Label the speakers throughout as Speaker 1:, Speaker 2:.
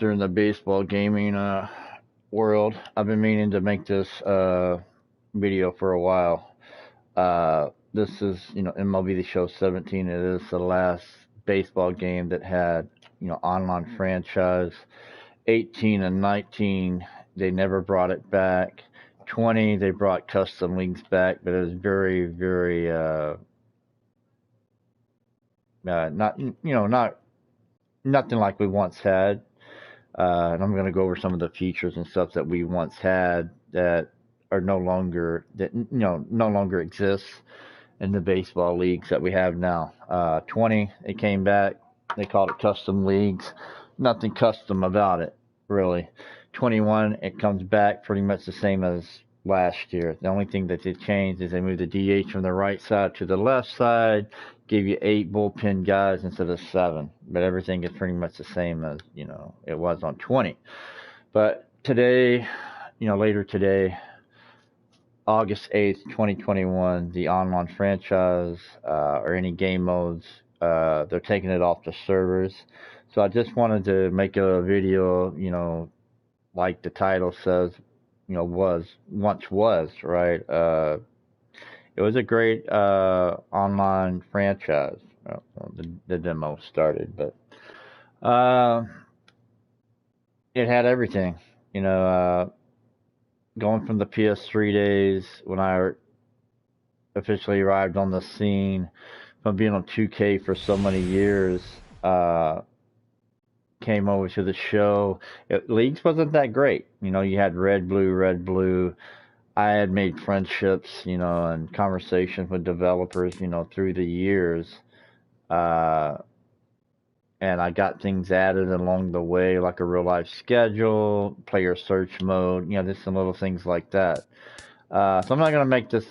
Speaker 1: during the baseball gaming world. I've been meaning to make this video for a while. This is, MLB The Show 17. It is the last baseball game that had, online franchise. 18 and 19, they never brought it back. 20, they brought custom leagues back, but it was very, very not nothing like we once had. And I'm going to go over some of the features and stuff that we once had that are no longer exists in the baseball leagues that we have now. 20, it came back. They called it custom leagues. Nothing custom about it, really. 21, it comes back pretty much the same as last year. The only thing that they changed is they moved the DH from the right side to the left side, gave you 8 bullpen guys instead of 7. But everything is pretty much the same as, it was on 20. But today, later today, August 8th, 2021, the online franchise or any game modes, they're taking it off the servers. So I just wanted to make a video, like the title says, once was, right? It was a great online franchise. Well, the demo started, but it had everything, going from the PS3 days when I officially arrived on the scene, from being on 2K for so many years, came over to the show. Leagues wasn't that great. You had red, blue. I had made friendships, and conversations with developers, through the years. And I got things added along the way, like a real life schedule, player search mode, just some little things like that. So I'm not going to make this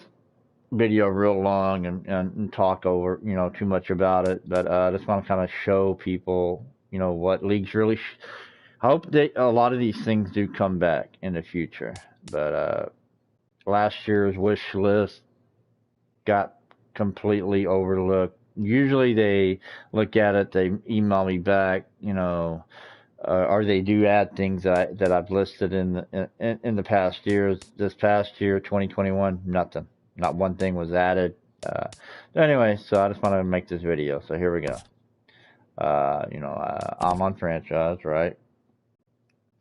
Speaker 1: video real long and talk over, too much about it, but I just want to kind of show people, what leagues really. I hope a lot of these things do come back in the future. But last year's wish list got completely overlooked. Usually they look at it, they email me back, or they do add things that I've listed in the past years. This past year, 2021, nothing. Not one thing was added. Anyway, so I just want to make this video. So here we go. Online franchise, right?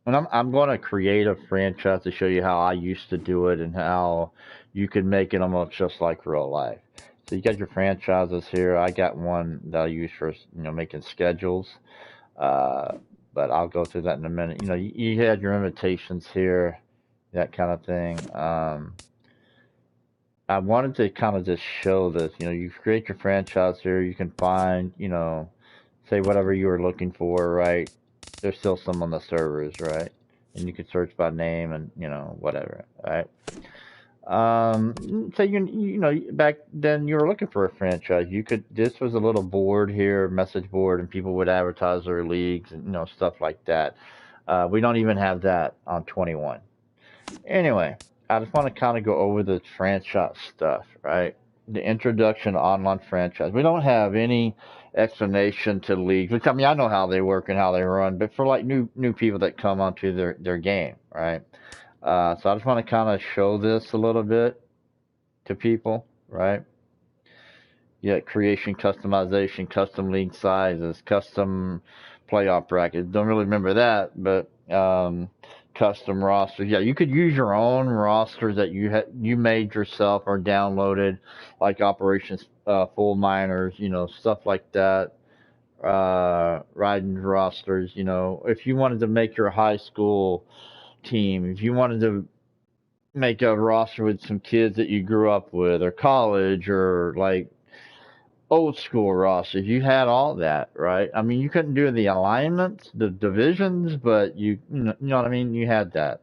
Speaker 1: And I'm going to create a franchise to show you how I used to do it and how you could make it almost just like real life. So you got your franchises here. I got one that I use for making schedules, but I'll go through that in a minute. You had your invitations here, that kind of thing. I wanted to kind of just show this. You create your franchise here. You can find, say whatever you were looking for, right? There's still some on the servers, right? And you can search by name and whatever, right? So back then you were looking for a franchise. This was a little board here, message board, and people would advertise their leagues and stuff like that. We don't even have that on 21. Anyway, I just want to kind of go over the franchise stuff, right? The introduction to online franchise. We don't have any explanation to leagues, which I know how they work and how they run, but for like new people that come onto their game, right? So I just want to kind of show this a little bit to people, right? Yeah, creation, customization, custom league sizes, custom playoff brackets. Don't really remember that, but custom rosters. Yeah, you could use your own rosters that you made yourself or downloaded, like Operations Full Miners, stuff like that. Riding rosters, if you wanted to make your high school team, if you wanted to make a roster with some kids that you grew up with, or college, or like old school rosters, you had all that, right? I mean, you couldn't do the alignments, the divisions, but you know what I mean? You had that.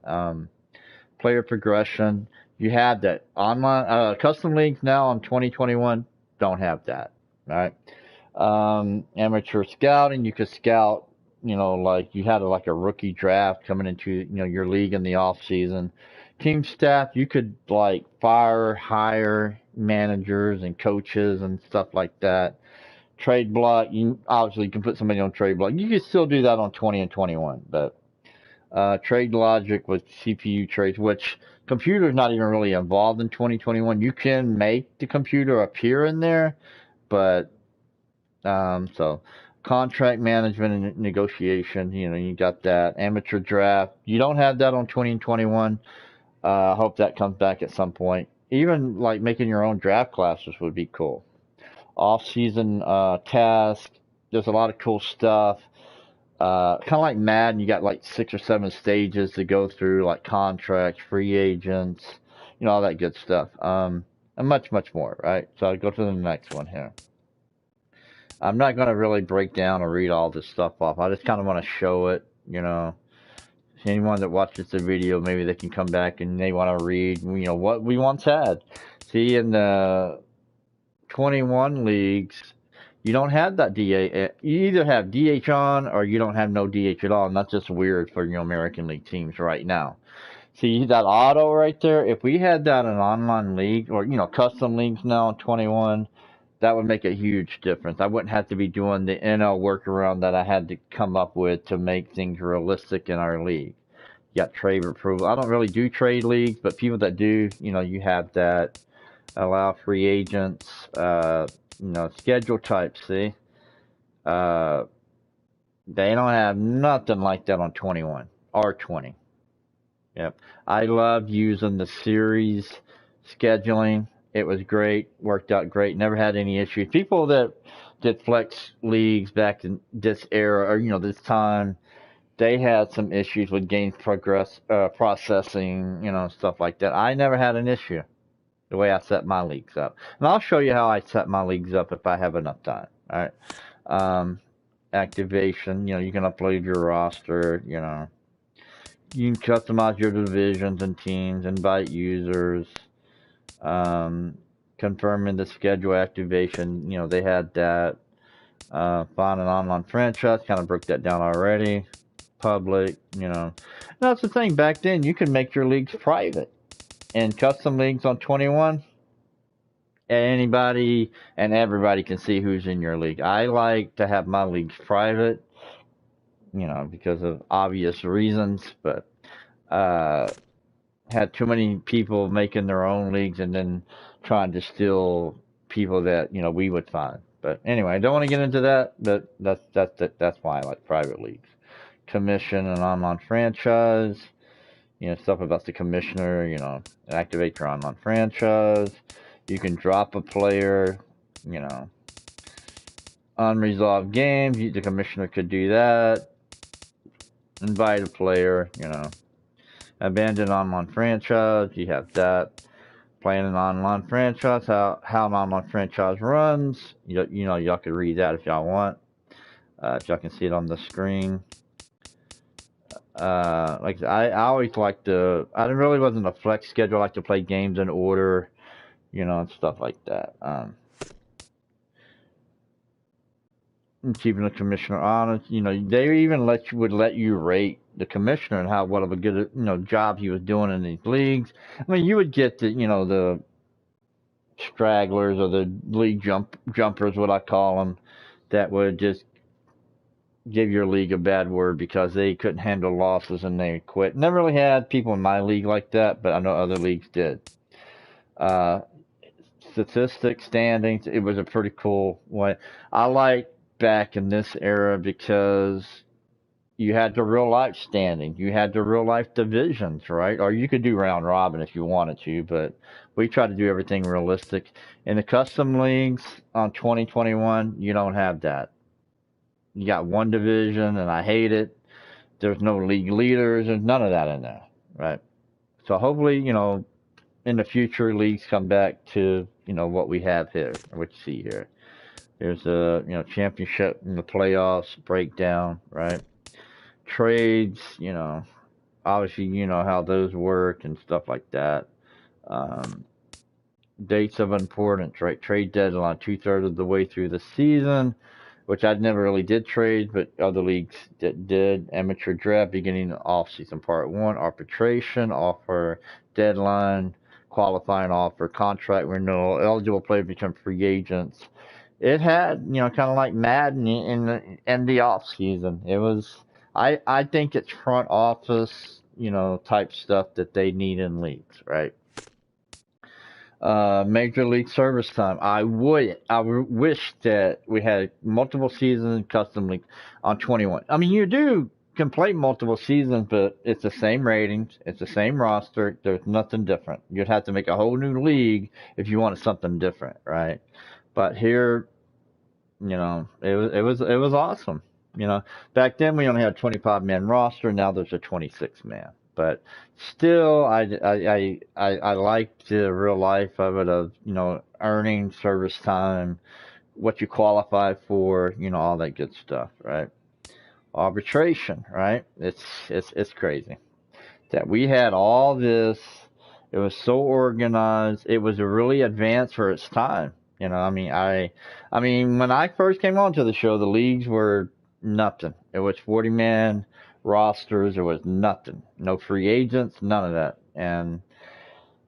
Speaker 1: Player progression, you had that. Online, custom leagues now in 2021 don't have that, right? Amateur scouting, you could scout, like you had like a rookie draft coming into, your league in the off season. Team staff, you could like hire managers and coaches and stuff like that. Trade block. You obviously can put somebody on trade block. You can still do that on 20 and 21, but trade logic with CPU trades, which computer's not even really involved in 2021. You can make the computer appear in there, but so contract management and negotiation, you got that. Amateur draft, you don't have that on 20 and 21. I hope that comes back at some point. Even like making your own draft classes would be cool. Off-season task, there's a lot of cool stuff. Kind of like Madden, you got like 6 or 7 stages to go through, like contracts, free agents, all that good stuff. And much, much more, right? So I'll go to the next one here. I'm not going to really break down or read all this stuff off. I just kind of want to show it, Anyone that watches the video, maybe they can come back and they want to read, what we once had. See, in the 21 leagues, you don't have that DH. You either have DH on or you don't have no DH at all, and that's just weird for American League teams right now. See that auto right there? If we had that in online league or custom leagues now in 21, that would make a huge difference. I wouldn't have to be doing the NL workaround that I had to come up with to make things realistic in our league. You got trade approval. I don't really do trade leagues, but people that do, you have that. Allow free agents, schedule type, see? They don't have nothing like that on 21 or 20. Yep. I loved using the series scheduling. It was great, worked out great, never had any issues. People that did flex leagues back in this era or, this time, they had some issues with game processing, stuff like that. I never had an issue the way I set my leagues up. And I'll show you how I set my leagues up if I have enough time. All right. Activation, you can upload your roster, you can customize your divisions and teams, invite users, confirming the schedule activation, they had that. Find an online franchise, kind of broke that down already. Public, That's the thing, back then you could make your leagues private. And custom leagues on 21, anybody and everybody can see who's in your league. I like to have my leagues private, because of obvious reasons, but had too many people making their own leagues and then trying to steal people that, we would find. But anyway, I don't want to get into that, but that's why I like private leagues. Commission an online franchise. Stuff about the commissioner, activate your online franchise. You can drop a player, unresolved games. The commissioner could do that. Invite a player, abandon online franchise. You have that. Playing an online franchise, how an online franchise runs. Y'all could read that if y'all want. If y'all can see it on the screen. Like I always liked I really wasn't a flex schedule. I like to play games in order, and stuff like that. And keeping the commissioner honest, they even would let you rate the commissioner and what of a good, job he was doing in these leagues. I mean, you would get the stragglers or the league jumpers, what I call them, that would just give your league a bad word because they couldn't handle losses and they quit. Never really had people in my league like that, but I know other leagues did. Statistics, standings, it was a pretty cool way. I like back in this era because you had the real life standing, you had the real life divisions, right? Or you could do round robin if you wanted to, but we try to do everything realistic. In the custom leagues on 2021, you don't have that. You got one division, and I hate it. There's no league leaders. There's none of that in there, right? So hopefully, in the future, leagues come back to, what we have here, what you see here. There's a, championship in the playoffs breakdown, right? Trades, obviously, how those work and stuff like that. Dates of importance, right? Trade deadline, 2/3 of the way through the season, which I never really did trade, but other leagues that did. Amateur draft, beginning of off-season part 1, arbitration, offer deadline, qualifying offer, contract renewal, eligible players become free agents, It had, kind of like Madden in the off season. It was, I think it's front office, type stuff that they need in leagues, right? Major League Service time. Wish that we had multiple seasons custom league on 21. I mean, you can play multiple seasons, but it's the same ratings, it's the same roster. There's nothing different. You'd have to make a whole new league if you wanted something different, right? But here, it was awesome. Back then we only had a 25 man roster. Now there's a 26 man. But still, I like the real life of it, of earning service time, what you qualify for, all that good stuff, right? Arbitration, right? It's crazy that we had all this. It was so organized. It was really advanced for its time. I mean, when I first came onto the show, the leagues were nothing. It was 40-man rosters. There was nothing. No free agents. None of that. And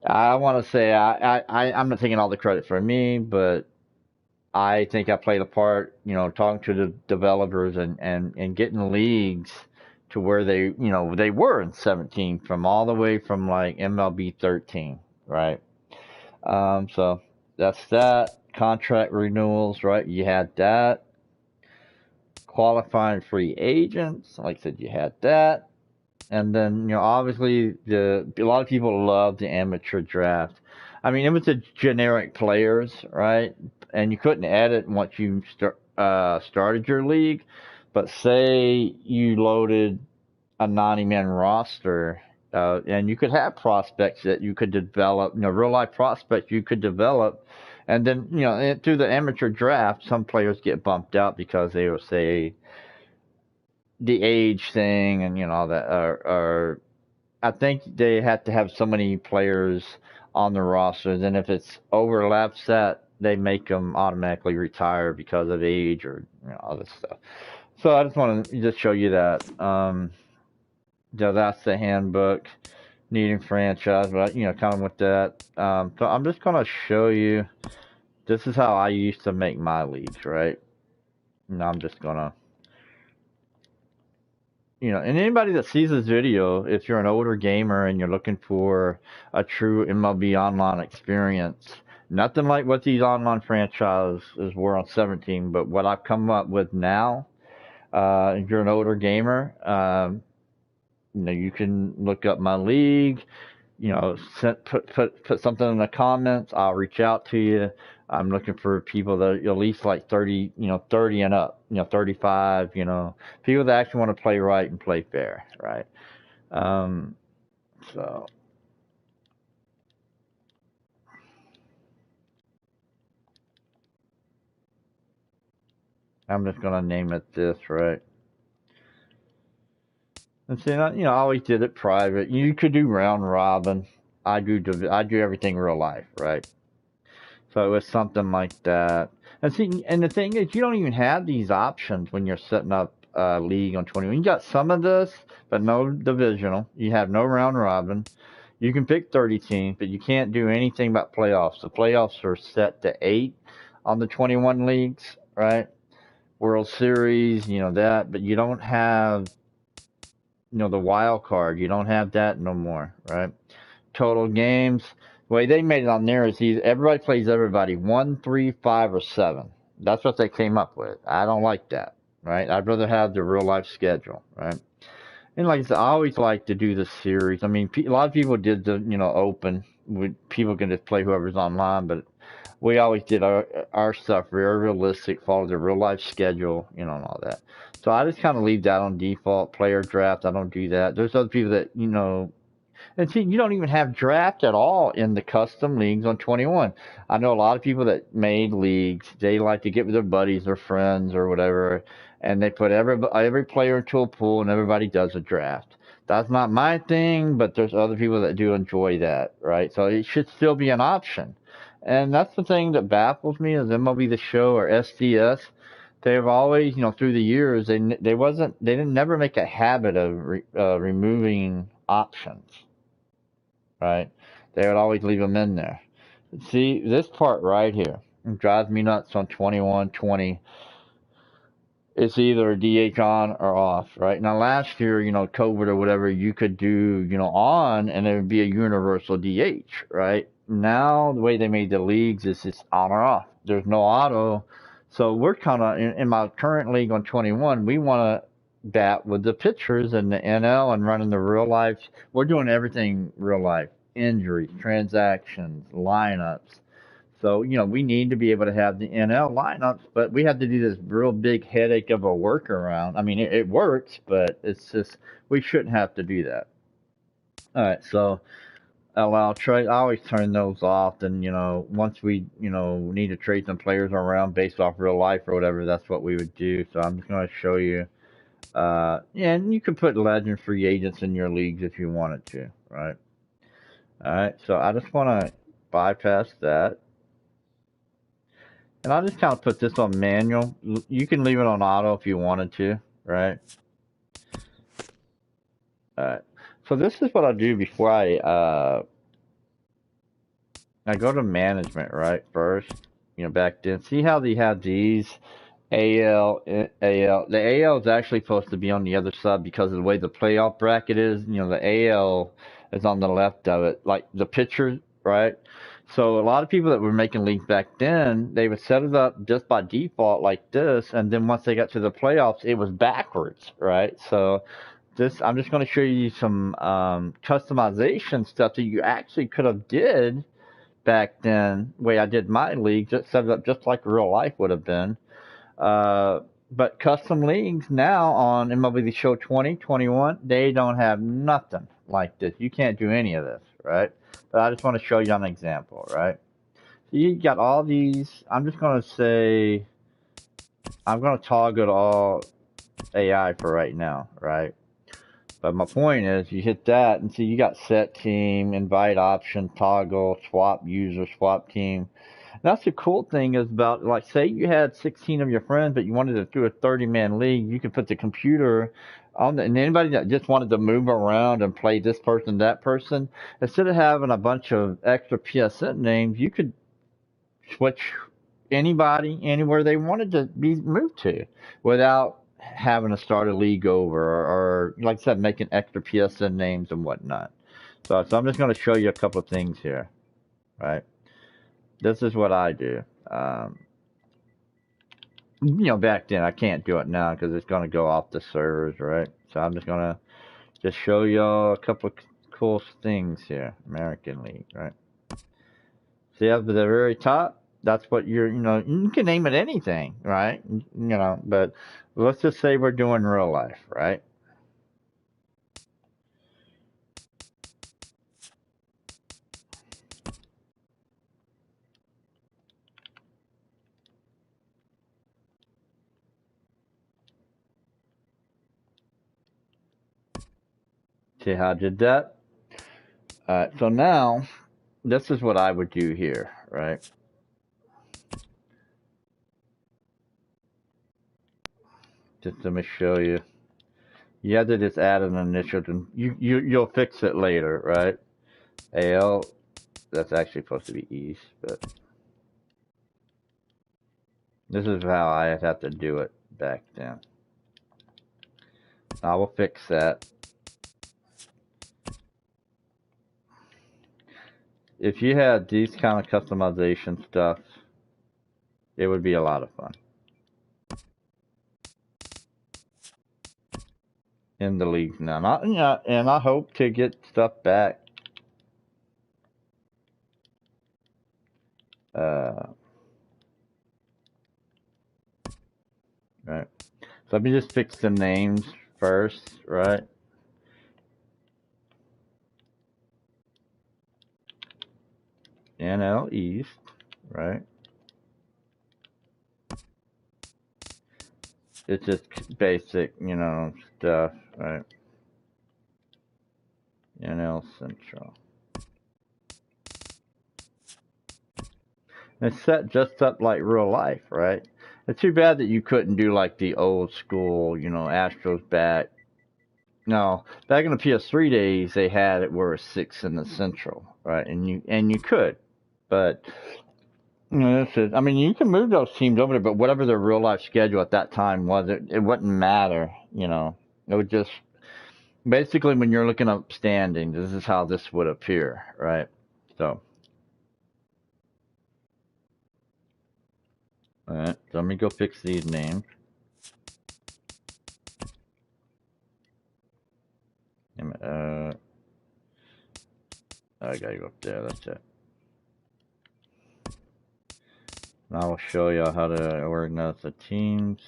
Speaker 1: I want to say I'm not taking all the credit for me, but I think I played a part, talking to the developers and getting leagues to where they were in 17, from all the way from like MLB 13, right? So that's that. Contract renewals, right? You had that. Qualifying free agents, like I said, you had that. And then, obviously, a lot of people love the amateur draft. I mean, it was the generic players, right? And you couldn't edit once you started your league. But say you loaded a 90-man roster, and you could have prospects that you could develop, real life prospects you could develop. And then, through the amateur draft, some players get bumped out because they will say the age thing and all that, or I think they have to have so many players on the roster. Then if it's overlaps that, they make them automatically retire because of age or all this stuff. So I just want to just show you that. That's the handbook. Needing franchise, but kind of with that. So I'm just gonna show you. This is how I used to make my leagues, right? Now I'm just gonna, and anybody that sees this video, if you're an older gamer and you're looking for a true MLB online experience, nothing like what these online franchises were on 17, but what I've come up with now, if you're an older gamer, you can look up my league, put something in the comments. I'll reach out to you. I'm looking for people that are at least like 30, 30 and up, 35, people that actually want to play right and play fair, right? Um, so I'm just gonna name it this, right? And see, I always did it private. You could do round robin. I do everything real life, right? So it was something like that. And see, and the thing is, you don't even have these options when you're setting up a league on 21. You got some of this, but no divisional. You have no round robin. You can pick 30 teams, but you can't do anything about playoffs. The playoffs are set to 8 on the 21 leagues, right? World Series, that, but you don't have, the wild card. You don't have that no more, right? Total games. The way they made it on there is everybody plays everybody 1, 3, 5, or 7. That's what they came up with. I don't like that, right? I'd rather have the real life schedule, right? And like I said, I always like to do the series. I mean, a lot of people did the open. People can just play whoever's online, but we always did our stuff very realistic, follow the real life schedule, and all that. So I just kind of leave that on default. Player draft, I don't do that. There's other people that and see, you don't even have draft at all in the custom leagues on 21. I know a lot of people that made leagues. They like to get with their buddies or friends or whatever, and they put every player into a pool, and everybody does a draft. That's not my thing, but there's other people that do enjoy that, right? So it should still be an option. And that's the thing that baffles me is MLB The Show or SDS. They've always, through the years, they didn't never make a habit of removing options, right? They would always leave them in there. See this part right here. It drives me nuts on 21, 20. It's either a DH on or off, right? Now, last year, COVID or whatever, you could do, on, and it would be a universal DH, right? Now, the way they made the leagues is it's on or off. There's no auto. So we're kind of, in my current league on 21, we want to bat with the pitchers and the NL and running the real life. We're doing everything real life: injuries, transactions, lineups. So, we need to be able to have the NL lineups, but we have to do this real big headache of a workaround. I mean, it works, but it's just, we shouldn't have to do that. All right, so allow trade. I always turn those off. And, once we, need to trade some players around based off real life or whatever, that's what we would do. So I'm just going to show you. Yeah, and you can put legend free agents in your leagues if you wanted to, right? All right, so I just want to bypass that. And I'll just kind of put this on manual. You can leave it on auto if you wanted to, right? Alright. So this is what I do before I go to management, right? First, back then. See how they have these AL, AL. The AL is actually supposed to be on the other side because of the way the playoff bracket is. The AL is on the left of it, like the pitchers, right? So a lot of people that were making leagues back then, they would set it up just by default like this, and then once they got to the playoffs, it was backwards, right? So this, I'm just going to show you some customization stuff that you actually could have did back then. The way I did my league, just set it up just like real life would have been. But custom leagues now on MLB The Show 2021, they don't have nothing like this. You can't do any of this, right? But I just want to show you an example, right? So you got all these. I'm just going to say, I'm going to toggle all AI for right now, right? But my point is, you hit that and see you got set team, invite option, toggle, swap user, swap team. That's the cool thing is about, like, say you had 16 of your friends, but you wanted to do a 30-man league, you could put the computer on and anybody that just wanted to move around and play this person, that person, instead of having a bunch of extra PSN names, you could switch anybody anywhere they wanted to be moved to without having to start a league over or like I said, making extra PSN names and whatnot. So I'm just going to show you a couple of things here, right? This is what I do. Back then I can't do it now because it's going to go off the servers, right? So I'm just going to just show y'all a couple of cool things here. American League, right? See up at the very top, that's what you can name it anything, right? But let's just say we're doing real life, right? See how I did that? So now, this is what I would do here, right? Just let me show you. You have to just add an initial. You'll fix it later, right? AL, that's actually supposed to be East, but this is how I have to do it back then. I will fix that. If you had these kind of customization stuff, it would be a lot of fun. In the leagues now. And I hope to get stuff back. Right. So let me just fix the names first, right? NL East, right? It's just basic, stuff, right? NL Central. And it's set just up like real life, right? It's too bad that you couldn't do like the old school, Astros bat. No, back in the PS3 days, they had it where it's 6 in the Central, right? And you could, but This is, I mean, you can move those teams over there, but whatever their real life schedule at that time was, it wouldn't matter. It would just basically when you're looking up standings, this is how this would appear, right? So, all right, so let me go fix these names. I gotta go up there. That's it. Now I will show you how to organize the teams.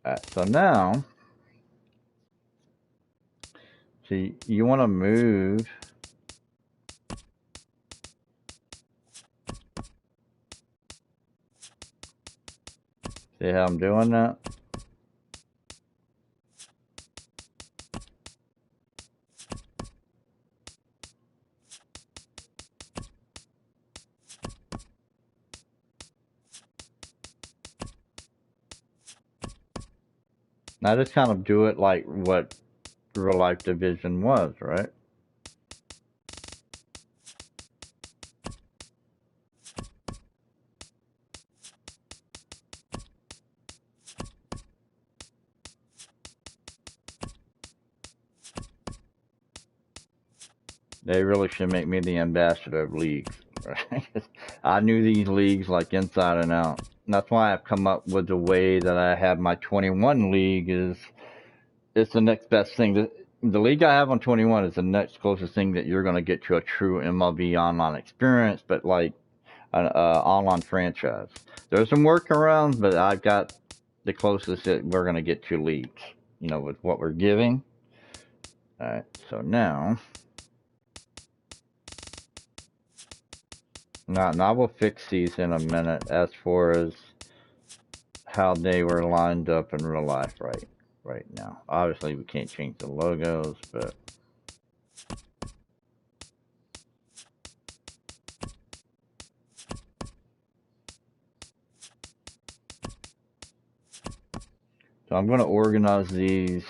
Speaker 1: Alright, so now, see, you want to move. See how I'm doing that? I just kind of do it like what real life division was, right? They really should make me the ambassador of leagues, right? I knew these leagues like inside and out. And that's why I've come up with the way that I have my 21 league is it's the next best thing. The league I have on 21 is the next closest thing that you're going to get to a true MLB online experience, but like an online franchise. There's some workarounds, but I've got the closest that we're going to get to leagues, with what we're giving. All right, so now I will fix these in a minute as far as how they were lined up in real life right now. Obviously, we can't change the logos, but so I'm going to organize these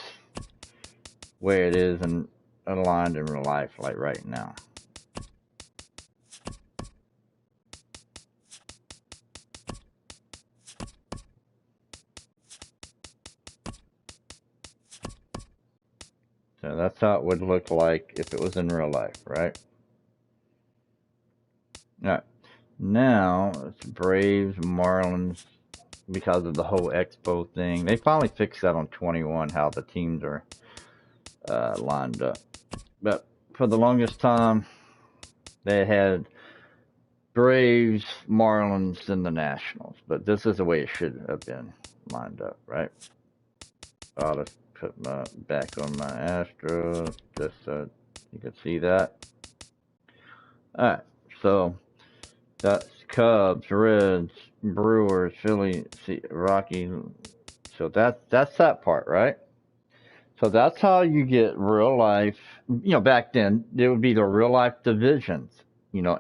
Speaker 1: way it is and aligned in real life, like right now. So that's how it would look like if it was in real life, right? All right. Now, it's Braves, Marlins, because of the whole Expo thing. They finally fixed that on 21, how the teams are lined up. But for the longest time, they had Braves, Marlins, and the Nationals. But this is the way it should have been lined up, right? I'll just put my back on my Astros just so you can see that. Alright, so that's Cubs, Reds, Brewers, Philly, Rocky. So that's that part, right? So that's how you get real life. Back then there would be the real life divisions.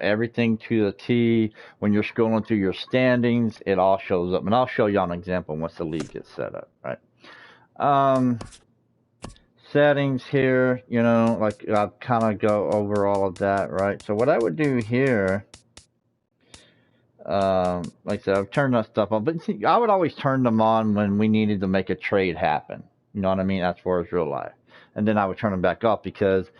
Speaker 1: Everything to the T. When you're scrolling through your standings, it all shows up, and I'll show you an example once the league gets set up, right? Settings here, like I'll kind of go over all of that, right? So what I would do here, like I said, I've turned that stuff on, but see, I would always turn them on when we needed to make a trade happen. You know what I mean? As far as real life. And then I would turn them back off because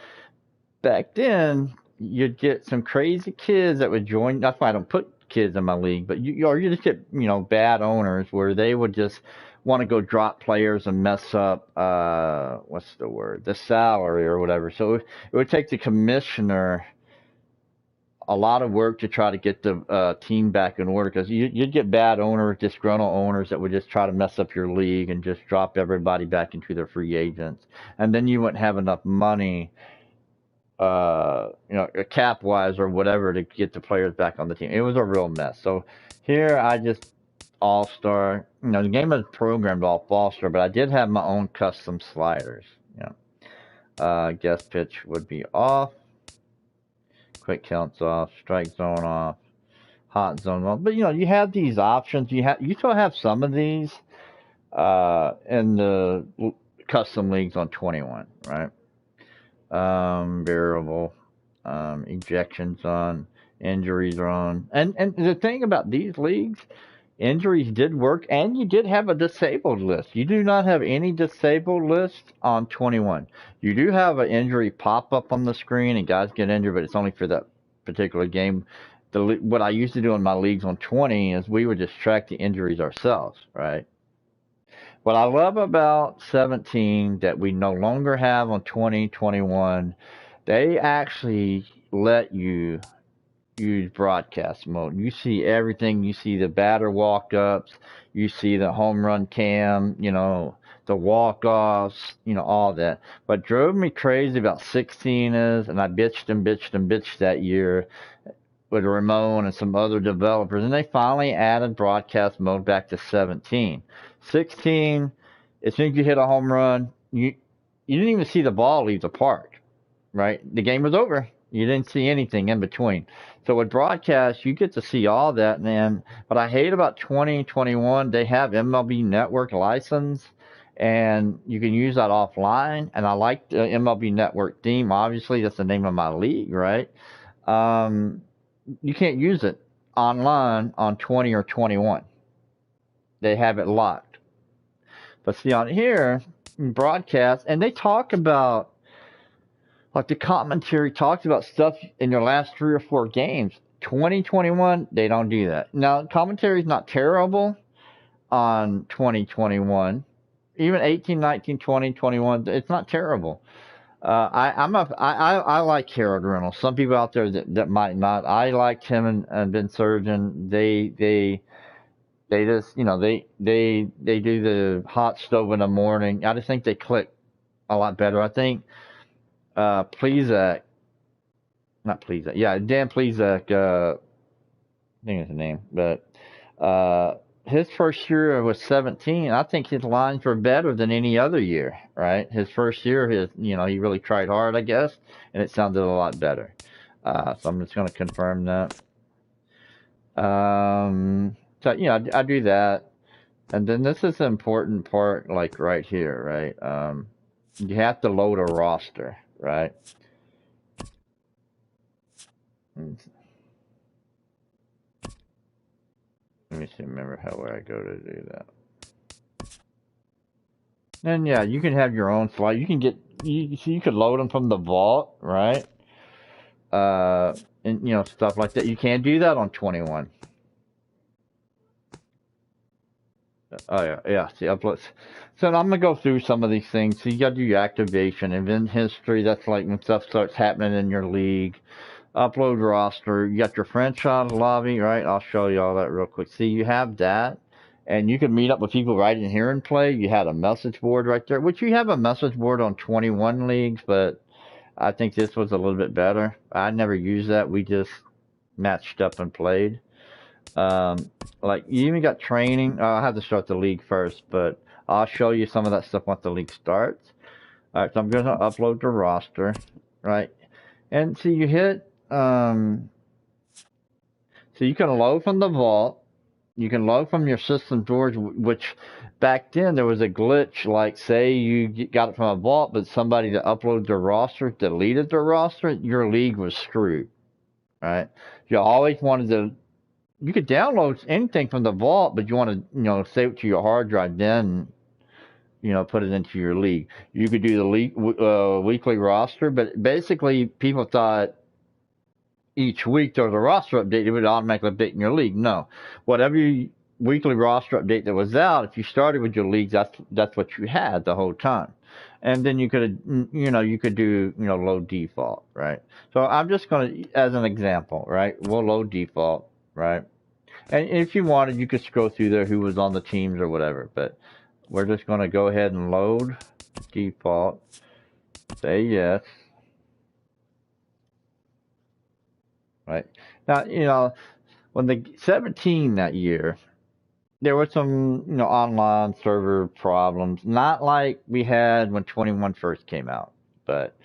Speaker 1: back then you'd get some crazy kids that would join. That's why I don't put kids in my league, but you just get, bad owners where they would just want to go drop players and mess up, what's the word? The salary or whatever. So it would take the commissioner a lot of work to try to get the team back in order because you'd get bad owners, disgruntled owners that would just try to mess up your league and just drop everybody back into their free agents. And then you wouldn't have enough money, cap wise or whatever to get the players back on the team. It was a real mess. So here I just all-star, the game is programmed off all-star, but I did have my own custom sliders. Guest pitch would be off. Quick counts off, strike zone off, hot zone off. But you have these options. You still have some of these in the custom leagues on 21, right? variable, ejections on, injuries are on. And the thing about these leagues, injuries did work, and you did have a disabled list. You do not have any disabled list on 21. You do have an injury pop up on the screen, and guys get injured, but it's only for that particular game. What I used to do in my leagues on 20 is we would just track the injuries ourselves, right? What I love about 17 that we no longer have on 2021, they actually let you use broadcast mode. You see everything. You see the batter walk ups. You see the home run cam, the walk offs, all that. What drove me crazy about 16 is, and I bitched and bitched and bitched that year with Ramon and some other developers, and they finally added broadcast mode back to 17. 16, as soon as you hit a home run, you didn't even see the ball leave the park, right? The game was over. You didn't see anything in between. So with broadcast, you get to see all that, man. What I hate about 2021, they have MLB Network license, and you can use that offline. And I like the MLB Network theme. Obviously, that's the name of my league, right? You can't use it online on 20 or 21. They have it locked. But see on here, broadcast, and they talk about, like the commentary talks about stuff in your last 3 or 4 games. 2021, they don't do that. Now, commentary is not terrible on 2021. Even 18, 19, 20, 21, it's not terrible. I like Harold Reynolds. Some people out there that might not. I liked him and Ben Surgeon. They just they do the hot stove in the morning. I just think they click a lot better. I think Plezak, not Plezak, yeah, Dan Plezak. I think it's the name, but his first year was 17. I think his lines were better than any other year, right? His first year, he really tried hard, I guess, and it sounded a lot better. So I'm just going to confirm that. So, I do that. And then this is the important part, like right here, right? You have to load a roster, right? Let me see, remember where I go to do that. And yeah, you can have your own slide. You can you could load them from the vault, right? And stuff like that. You can't do that on 21. Oh yeah. See, uploads. So I'm gonna go through some of these things. So you got to do your activation, event history. That's like when stuff starts happening in your league. Upload roster. You got your franchise lobby, right? I'll show you all that real quick. See, you have that, and you can meet up with people right in here and play. You had a message board right there, which you have a message board on 21 leagues, but I think this was a little bit better. I never used that. We just matched up and played. Like you even got training. I have to start the league first, but I'll show you some of that stuff once the league starts. All right, so I'm going to upload the roster, right? And so you hit, so you can load from the vault. You can load from your system storage, which back then there was a glitch. Like, say you got it from a vault, but somebody that uploaded their roster deleted their roster, your league was screwed, right? You always wanted to. You could download anything from the vault, but you want to, save it to your hard drive, then, put it into your league. You could do the league, weekly roster, but basically people thought each week there was a roster update, it would automatically update in your league. No, whatever weekly roster update that was out, if you started with your leagues, that's what you had the whole time. And then you could do, load default, right? So I'm just going to, as an example, right? We'll load default. Right, and if you wanted, you could scroll through there who was on the teams or whatever. But we're just going to go ahead and load default. Say yes. Right now, when the 17 that year, there were some online server problems, not like we had when 21 first came out, but.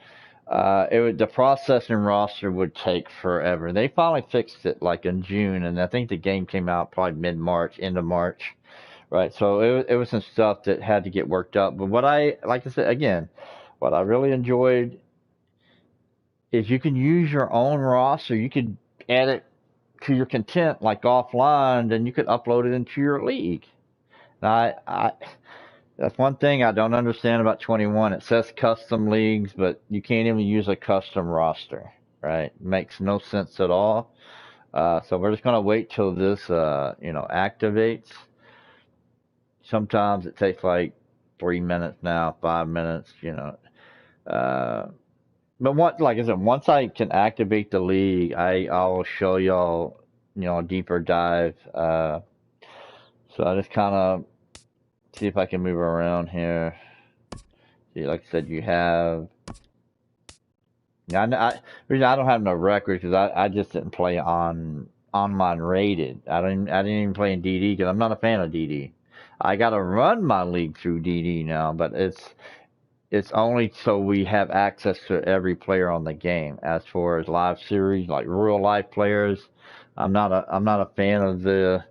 Speaker 1: The processing roster would take forever. They finally fixed it like in June, and I think the game came out probably mid-March, end of March, right? So it was some stuff that had to get worked up. But like I said again, what I really enjoyed is you can use your own roster. You could add it to your content like offline, then you could upload it into your league. Now, that's one thing I don't understand about 21. It says custom leagues, but you can't even use a custom roster, right? Makes no sense at all. So we're just gonna wait till this, activates. Sometimes it takes like 3 minutes now, 5 minutes. Uh, but like I said, once I can activate the league, I'll show y'all, a deeper dive. So I just kind of see if I can move around here. See, like I said, you have. Yeah, reason I don't have no records because I just didn't play on online rated. I didn't even play in DD because I'm not a fan of DD. I gotta run my league through DD now, but it's only so we have access to every player on the game. As far as live series, like real life players, I'm not a fan of the.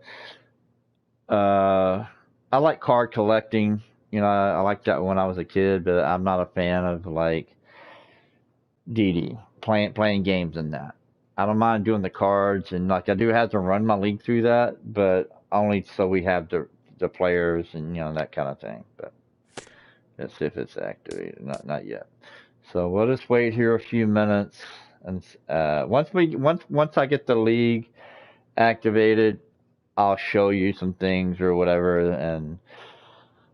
Speaker 1: I like card collecting. I liked that when I was a kid, but I'm not a fan of like DD playing games in that. I don't mind doing the cards and like I do have to run my league through that, but only so we have the players and that kind of thing. But let's see if it's activated. Not yet. So we'll just wait here a few minutes, and once I get the league activated, I'll show you some things or whatever, and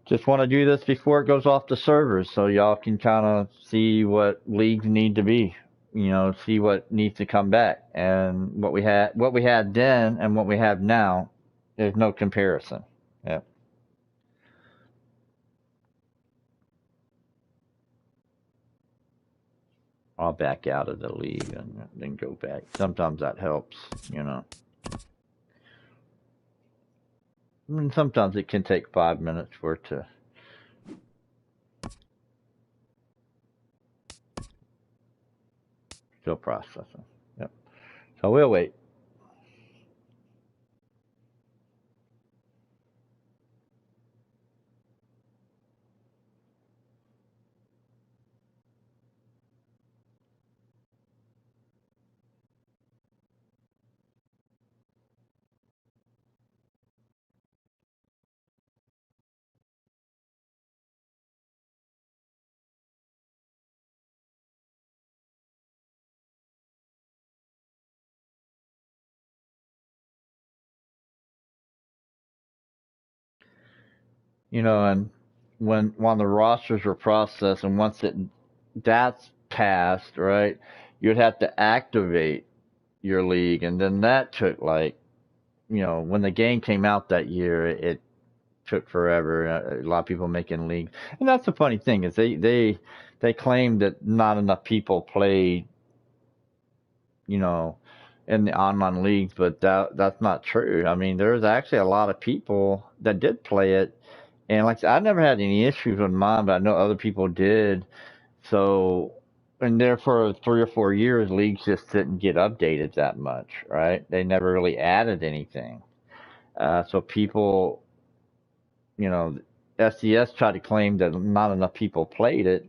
Speaker 1: just want to do this before it goes off the servers so y'all can kind of see what leagues need to be, see what needs to come back, and what we had then and what we have now. There's no comparison. Yeah. I'll back out of the league and then go back. Sometimes that helps. I mean, sometimes it can take 5 minutes for it to still processing. Yep. So we'll wait. And when the rosters were processed, and once that's passed, right, you'd have to activate your league, and then that took like, when the game came out that year, it took forever. A lot of people making leagues, and that's the funny thing is they claim that not enough people played, you know, in the online leagues, but that's not true. I mean, there's actually a lot of people that did play it, and like I said, I never had any issues with mine, but I know other people did. So, and there for 3 or 4 years, leagues just didn't get updated that much, right? They never really added anything. So people, SDS tried to claim that not enough people played it.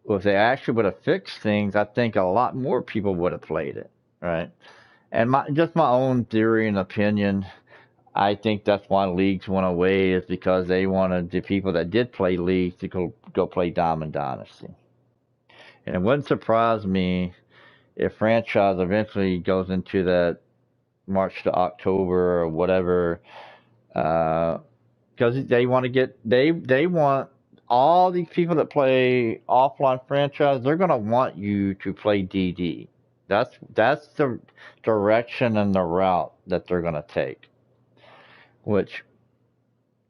Speaker 1: Well, if they actually would have fixed things, I think a lot more people would have played it, right? And just my own theory and opinion, I think that's why leagues went away is because they wanted the people that did play leagues to go play Diamond Dynasty. And it wouldn't surprise me if franchise eventually goes into that March to October or whatever, because they want to they want all these people that play offline franchise. They're gonna want you to play DD. That's the direction and the route that they're gonna take, which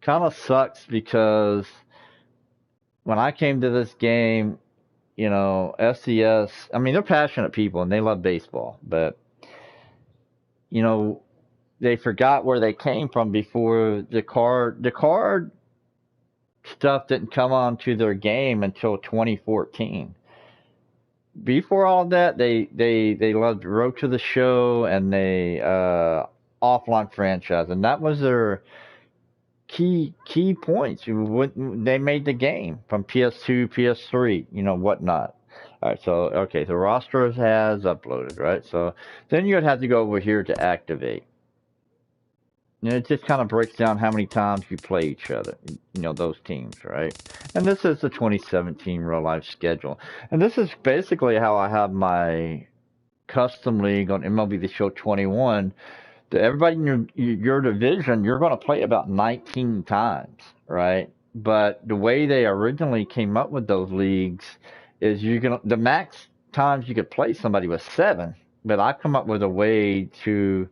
Speaker 1: kind of sucks because when I came to this game, SDS. I mean, they're passionate people and they love baseball, but you know, they forgot where they came from before the card stuff didn't come onto their game until 2014. Before all of that, they loved Road to the Show and they offline franchise, and that was their key points. They made the game from PS2, PS3, whatnot. All right, so okay, the roster has uploaded, right? So then you'd have to go over here to activate. And it just kind of breaks down how many times you play each other, those teams, right? And this is the 2017 real life schedule. And this is basically how I have my custom league on MLB The Show 21. Everybody in your division, you're going to play about 19 times, right? But the way they originally came up with those leagues is the max times you could play somebody was 7. But I've come up with a way to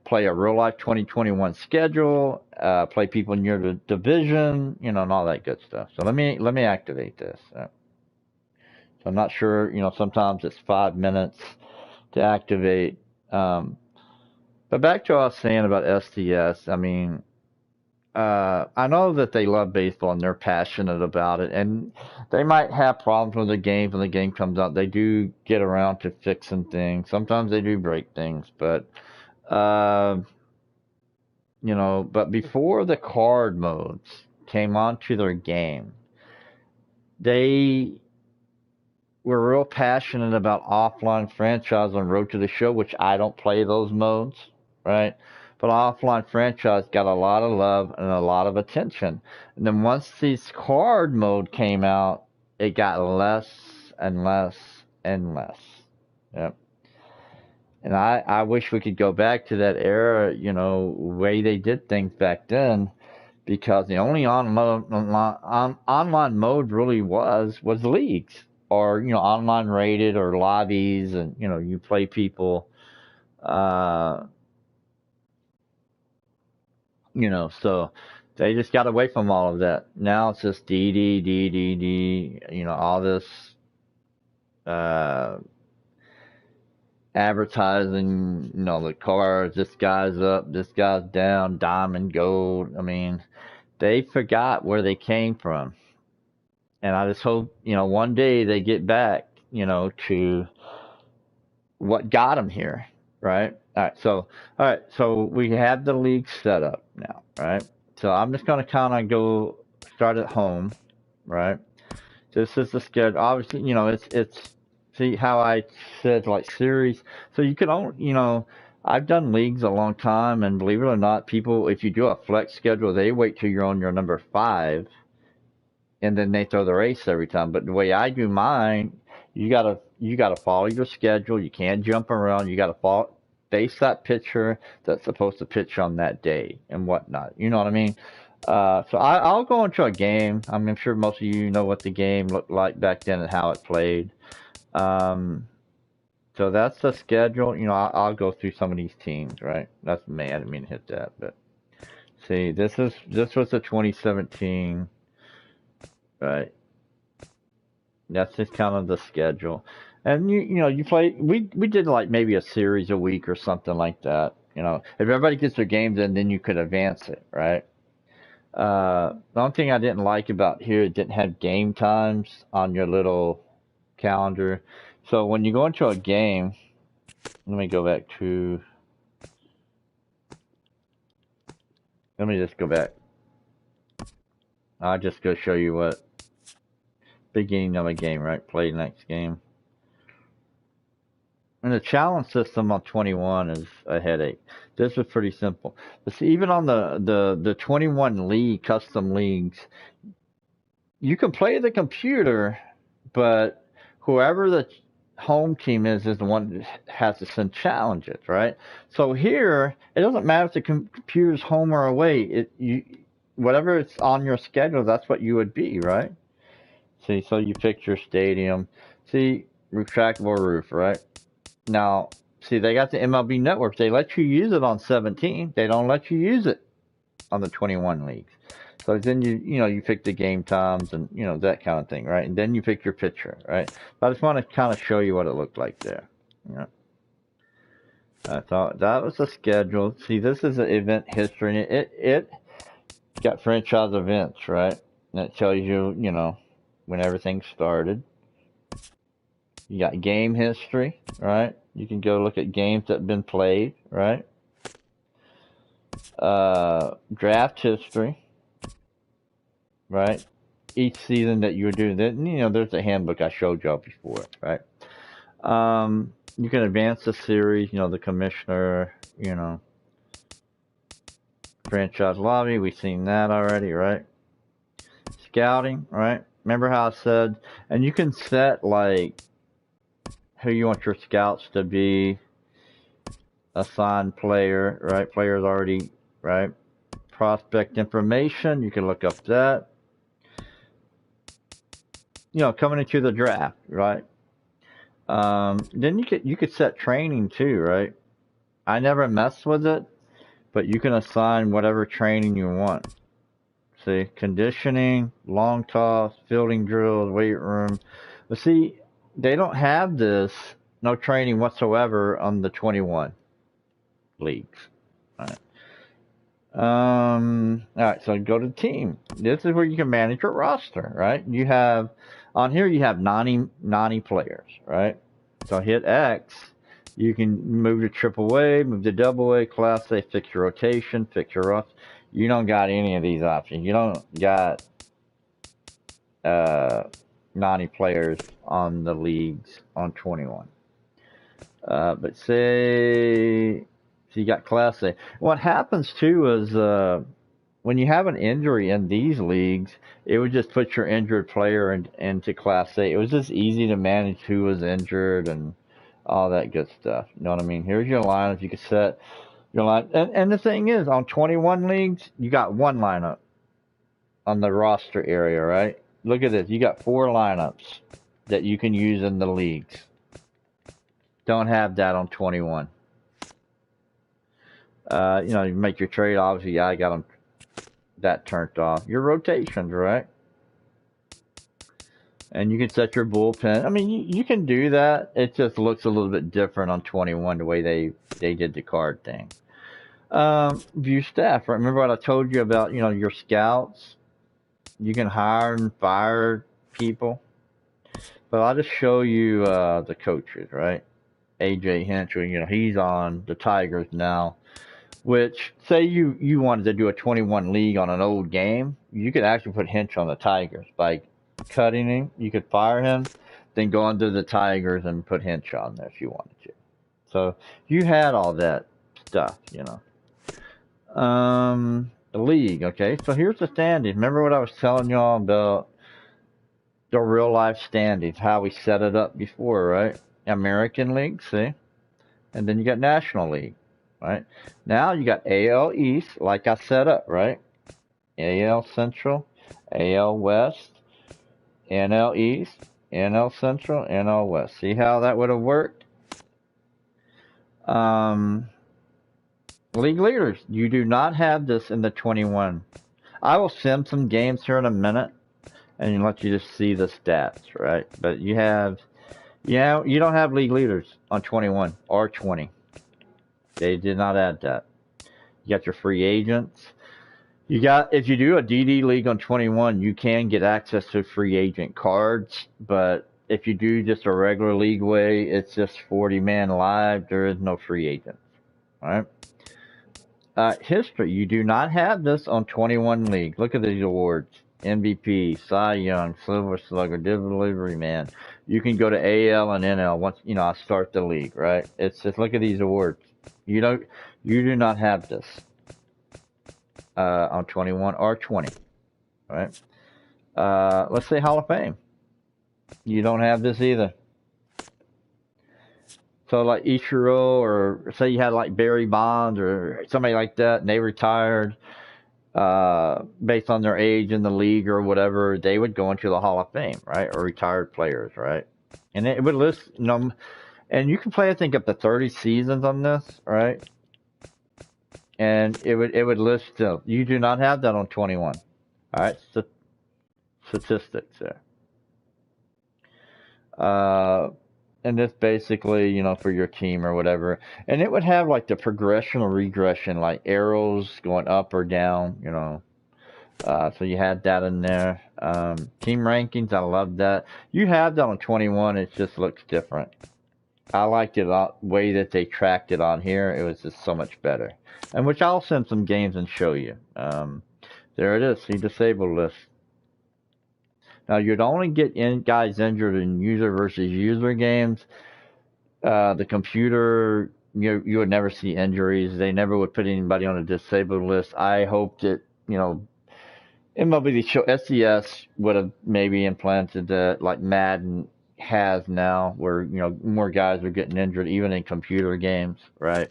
Speaker 1: play a real life 2021 schedule, play people in your division, and all that good stuff. So let me activate this. So I'm not sure, sometimes it's 5 minutes to activate. But back to what I was saying about SDS, I mean, I know that they love baseball and they're passionate about it, and they might have problems with the game when the game comes out. They do get around to fixing things. Sometimes they do break things, but but before the card modes came onto their game, they were real passionate about offline franchise on Road to the Show, which I don't play those modes, right? But offline franchise got a lot of love and a lot of attention. And then once this card mode came out, it got less and less and less. Yep. And I wish we could go back to that era, way they did things back then, because the only online mode really was leagues, or online rated, or lobbies, and you play people, so they just got away from all of that. Now it's just D, all this advertising, the cars, this guy's up, this guy's down, diamond, gold. I mean, they forgot where they came from. And I just hope, one day they get back, to what got them here, right? All right, so we have the league set up now, right? So I'm just going to kind of go start at home, right? This is the schedule. Obviously, it's see how I said like series. So you can only, I've done leagues a long time, and believe it or not, people, if you do a flex schedule, they wait till you're on your number 5, and then they throw the race every time. But the way I do mine, you gotta follow your schedule. You can't jump around. You gotta follow face that pitcher that's supposed to pitch on that day and whatnot. You know what I mean? So I'll go into a game. I'm sure most of you know what the game looked like back then and how it played. So that's the schedule. I'll go through some of these teams, right? That's I didn't mean to hit that, but see, this was the 2017, right? That's just kind of the schedule. And you play. We did like maybe a series a week or something like that. If everybody gets their games in, then you could advance it, right? The only thing I didn't like about here, it didn't have game times on your little calendar. So when you go into a game, let me go back to. Let me just go back. I'll just go show you what beginning of a game, right? Play next game. And the challenge system on 21 is a headache. This is pretty simple. But see, even on the 21 league, custom leagues, you can play the computer, but whoever the home team is the one that has to send challenges, right? So here, it doesn't matter if the computer's home or away. Whatever it's on your schedule, that's what you would be, right? See, so you pick your stadium. See, retractable roof, right? Now, see, they got the MLB Network. They let you use it on 17. They don't let you use it on the 21 leagues. So then you pick the game times and that kind of thing, right? And then you pick your pitcher, right? But I just want to kind of show you what it looked like there. So that was the schedule. See, this is the event history. It got franchise events, right? And it tells you, when everything started. You got game history, right? You can go look at games that have been played, right? Draft history, right? each season that you would do. Then there's a handbook I showed y'all before, right? You can advance the series. The commissioner. Franchise lobby. We've seen that already, right? Scouting, right? Remember how I said, and you can set like who you want your scouts to be, assigned player, right? Players already, right? Prospect information, you can look up that. Coming into the draft, right? Then you could set training too, right? I never mess with it, but you can assign whatever training you want. See, conditioning, long toss, fielding drills, weight room. But see, they don't have this, no training whatsoever on the 21 leagues. All right. Alright, so go to team. This is where you can manage your roster, right? On here you have 90 players, right? So hit X, you can move to triple A, move to double A, class A, fix your rotation, fix your roster. You don't got any of these options. You don't got 90 players on the leagues on 21. But say, so you got Class A. What happens too is when you have an injury in these leagues, it would just put your injured player into Class A. It was just easy to manage who was injured and all that good stuff. You know what I mean? Here's your lineup. You can set your line. And the thing is, on 21 leagues, you got one lineup on the roster area, right? Look at this. You got 4 lineups that you can use in the leagues. Don't have that on 21. You make your trade. Obviously, I got them that turned off. Your rotations, right? And you can set your bullpen. I mean, you can do that. It just looks a little bit different on 21, the way they did the card thing. View staff. Right? Remember what I told you about, your scouts? You can hire and fire people. But I'll just show you the coaches, right? AJ Hinch, he's on the Tigers now. Which, say you wanted to do a 21 league on an old game, you could actually put Hinch on the Tigers by cutting him. You could fire him, then go under the Tigers and put Hinch on there if you wanted to. So you had all that stuff, The league, okay. So here's the standings. Remember what I was telling y'all about the real life standings, how we set it up before, right? American League, see? And then you got National League. Right? Now you got AL East, like I set up, right? AL Central, AL West, NL East, NL Central, NL West. See how that would have worked? League leaders, you do not have this in the 21. I will sim some games here in a minute and let you just see the stats, right? But you don't have league leaders on 21 or 20. They did not add that. You got your free agents. If you do a DD league on 21, you can get access to free agent cards. But if you do just a regular league way, it's just 40-man live. There is no free agents. All right. History. You do not have this on 21 league. Look at these awards. MVP, Cy Young, Silver Slugger, Delivery Man. You can go to AL and NL once, I start the league, right? It's just, look at these awards. You do not have this on 21 or 20, right? Let's say Hall of Fame. You don't have this either. So like Ichiro, or say you had like Barry Bonds or somebody like that, and they retired based on their age in the league or whatever, they would go into the Hall of Fame, right? Or retired players, right? And it would list, and you can play, I think, up to 30 seasons on this, right? And it would list still. You do not have that on 21. All right, statistics there. And this basically, for your team or whatever. And it would have like the progression or regression, like arrows going up or down, So you had that in there. Team rankings, I love that. You have that on 21. It just looks different. I liked it the way that they tracked it on here. It was just so much better. And which I'll send some games and show you. There it is. See, disabled list. Now, you'd only get guys injured in user versus user games. The computer, you would never see injuries. They never would put anybody on a disabled list. I hope that, MLB The Show, SES would have maybe implanted that like Madden has now, where, more guys are getting injured even in computer games, right?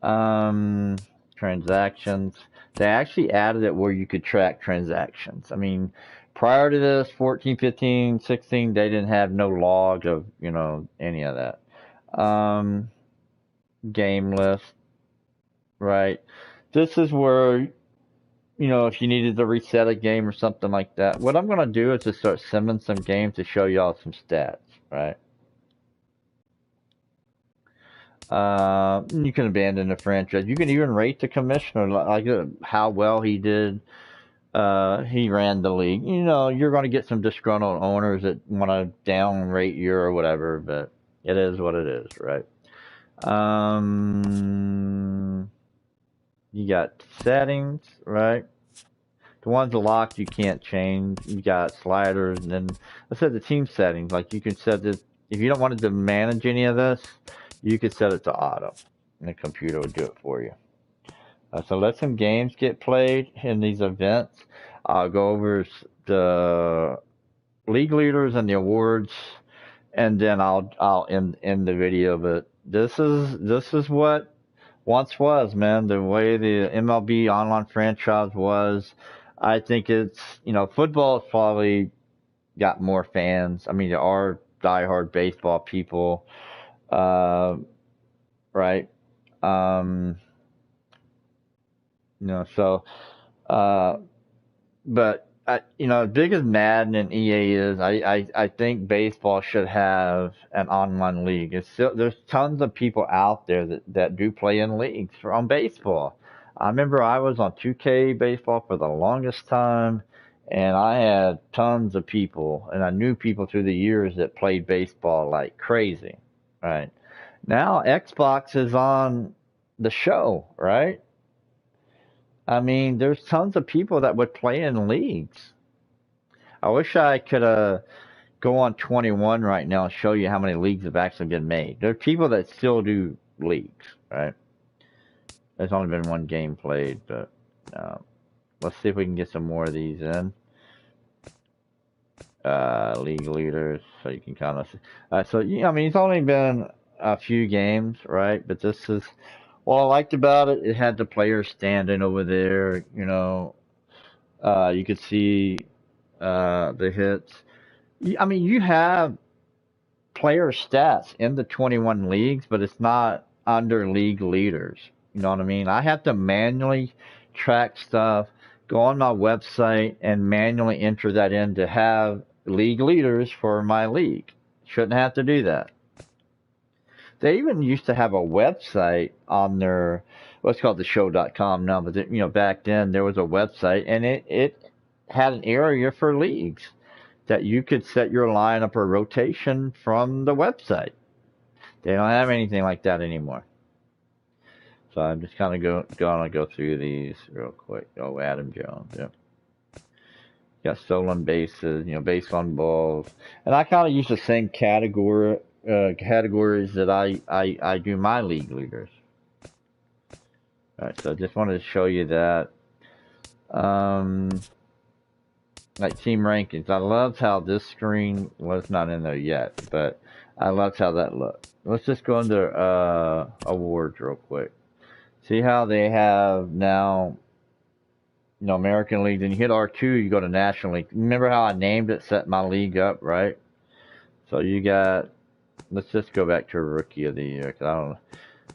Speaker 1: Um, Transactions. They actually added it where you could track transactions. I mean, prior to this, 14, 15, 16, they didn't have no log of, any of that. Game list, right? This is where, if you needed to reset a game or something like that. What I'm going to do is just start sending some games to show y'all some stats, right? You can abandon the franchise. You can even rate the commissioner, like how well he did. He ran the league. You're going to get some disgruntled owners that want to downrate you or whatever, but it is what it is, right? You got settings, right? The ones locked you can't change. You got sliders, and then I said the team settings. Like you can set this if you don't want to manage any of this, you could set it to auto, and the computer would do it for you. So let some games get played in these events. I'll go over the league leaders and the awards, and then I'll end the video. But this is what once was, man. The way the MLB online franchise was. I think it's, football has probably got more fans. I mean, there are diehard baseball people, right? So, uh, but as big as Madden and EA is, I think baseball should have an online league. There's tons of people out there that do play in leagues on baseball. I remember I was on 2K baseball for the longest time, and I had tons of people, and I knew people through the years that played baseball like crazy, right? Now Xbox is on the show, right? I mean, there's tons of people that would play in leagues. I wish I could go on 21 right now and show you how many leagues have actually been made. There are people that still do leagues, right? There's only been one game played, but let's see if we can get some more of these in. League leaders, so you can kind of see. I mean, it's only been a few games, right? But this is what I liked about it. It had the players standing over there, you could see the hits. I mean, you have player stats in the 21 leagues, but it's not under league leaders. You know what I mean? I have to manually track stuff, go on my website, and manually enter that in to have league leaders for my league. Shouldn't have to do that. They even used to have a website on their, what's called theshow.com now, but back then there was a website, and it had an area for leagues that you could set your lineup or rotation from the website. They don't have anything like that anymore. So I'm just kind of going to go through these real quick. Oh, Adam Jones, yeah. Got stolen bases, base on balls, and I kind of use the same categories that I do my league leaders. All right, so I just wanted to show you that. Like team rankings, I loved how this screen was not in there yet, but I loved how that looked. Let's just go under awards real quick. See how they have now, American League. Then you hit R2, you go to National League. Remember how I named it, set my league up, right? So you got, let's just go back to Rookie of the Year, because I don't know.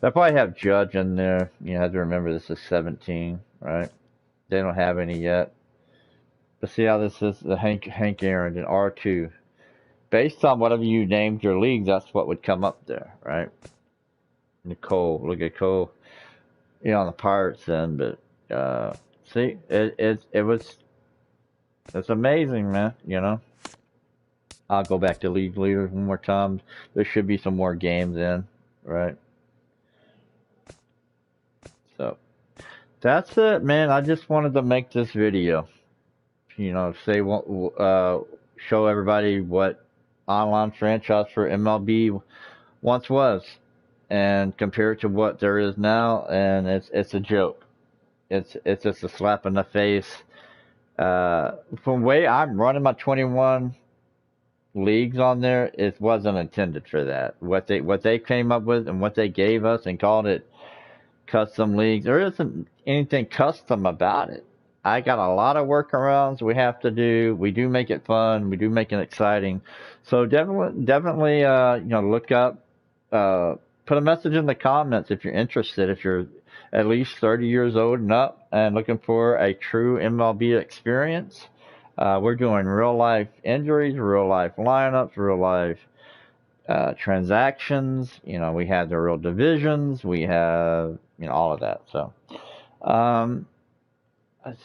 Speaker 1: They probably have Judge in there. You have to remember this is 17, right? They don't have any yet. But see how this is the Hank Aaron in R2. Based on whatever you named your league, that's what would come up there, right? Nicole, look at Cole, on the Pirates end, but see, it's amazing, man. I'll go back to league leaders one more time. There should be some more games in, right? So that's it, man. I just wanted to make this video. say show everybody what online franchise for MLB once was, and compare it to what there is now, and it's a joke. It's just a slap in the face. From the way I'm running my 21 leagues on there, it wasn't intended for that. What they came up with and what they gave us and called it custom leagues, there isn't anything custom about it. I got a lot of workarounds we have to do. We do make it fun. We do make it exciting. So definitely, look up, uh, put a message in the comments if you're interested. If you're at least 30 years old and up and looking for a true MLB experience, we're doing real life injuries, real life lineups, real life transactions. We have the real divisions. We have all of that. Um,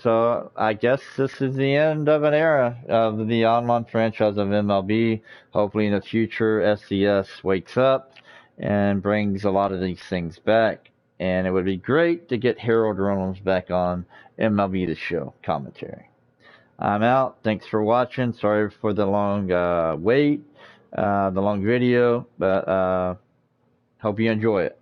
Speaker 1: so I guess this is the end of an era of the online franchise of MLB. Hopefully in the future, SCS wakes up and brings a lot of these things back. And it would be great to get Harold Reynolds back on MLB The Show commentary. I'm out. Thanks for watching. Sorry for the long wait, the long video, but hope you enjoy it.